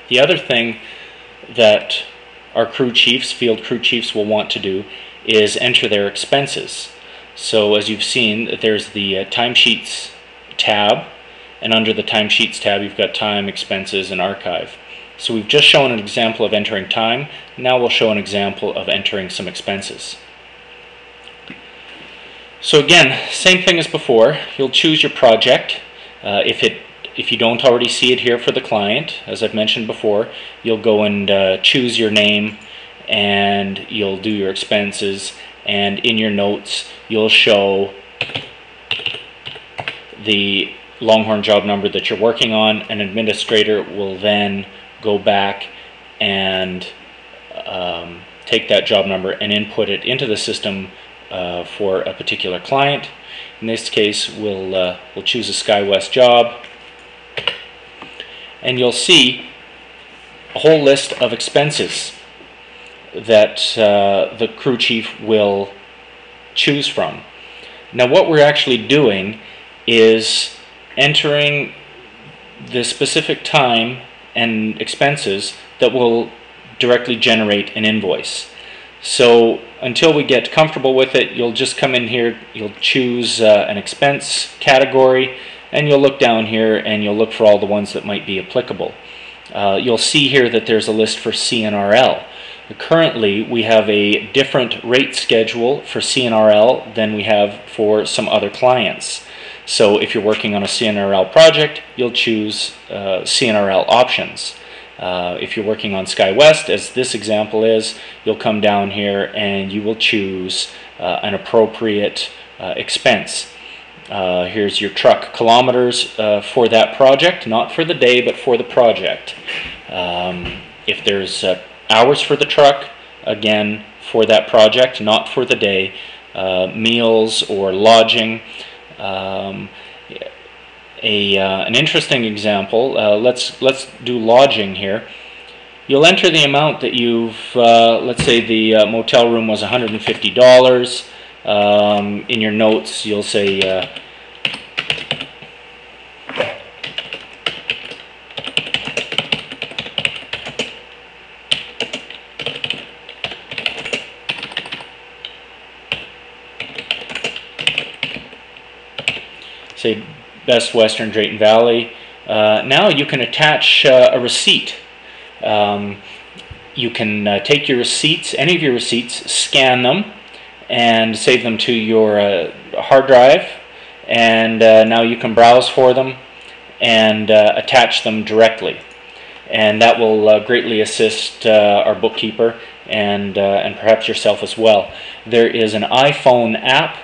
The other thing that our crew chiefs, field crew chiefs, will want to do is enter their expenses. So as you've seen, there's the timesheets tab, and under the timesheets tab you've got time, expenses, and archive. So we've just shown an example of entering time. Now we'll show an example of entering some expenses. So again, same thing as before. You'll choose your project. If you don't already see it here for the client, as I've mentioned before, you'll go and choose your name, and you'll do your expenses, and in your notes you'll show the Longhorn job number that you're working on. An administrator will then go back and take that job number and input it into the system for a particular client. In this case, we'll choose a SkyWest job, and you'll see a whole list of expenses that the crew chief will choose from. Now what we're actually doing is entering the specific time and expenses that will directly generate an invoice. So until we get comfortable with it, you'll just come in here, you'll choose an expense category, and you'll look down here and you'll look for all the ones that might be applicable. You'll see here that there's a list for CNRL. Currently we have a different rate schedule for CNRL than we have for some other clients. So if you're working on a CNRL project, you'll choose CNRL options. If you're working on SkyWest, as this example is, you'll come down here and you will choose an appropriate expense. Here's your truck kilometers for that project, not for the day but for the project. If there's hours for the truck, again for that project, not for the day. Meals or lodging. An interesting example, let's do lodging here. You'll enter the amount that you've, let's say the motel room was $150. In your notes you'll say Best Western Drayton Valley. Now you can attach a receipt. You can take your receipts, any of your receipts, scan them and save them to your hard drive, and now you can browse for them and attach them directly, and that will greatly assist our bookkeeper and perhaps yourself as well. There is an iPhone app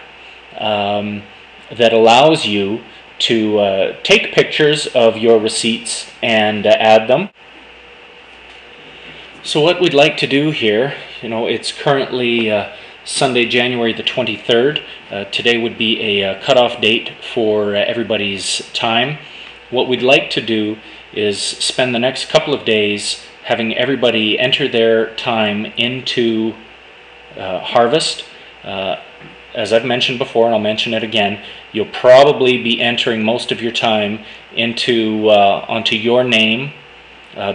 that allows you to take pictures of your receipts and add them. So what we'd like to do here, it's currently Sunday, January the 23rd. Today would be a cutoff date for everybody's time. What we'd like to do is spend the next couple of days having everybody enter their time into Harvest. As I've mentioned before, and I'll mention it again, you'll probably be entering most of your time into onto your name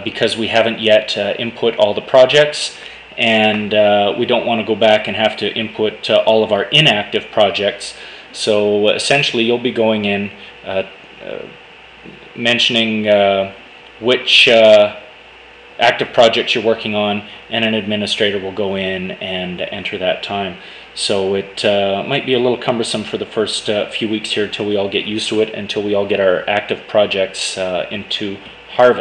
because we haven't yet input all the projects, and we don't want to go back and have to input all of our inactive projects. So essentially you'll be going in mentioning which active projects you're working on, and an administrator will go in and enter that time. So it might be a little cumbersome for the first few weeks here until we all get used to it, until we all get our active projects into Harvest.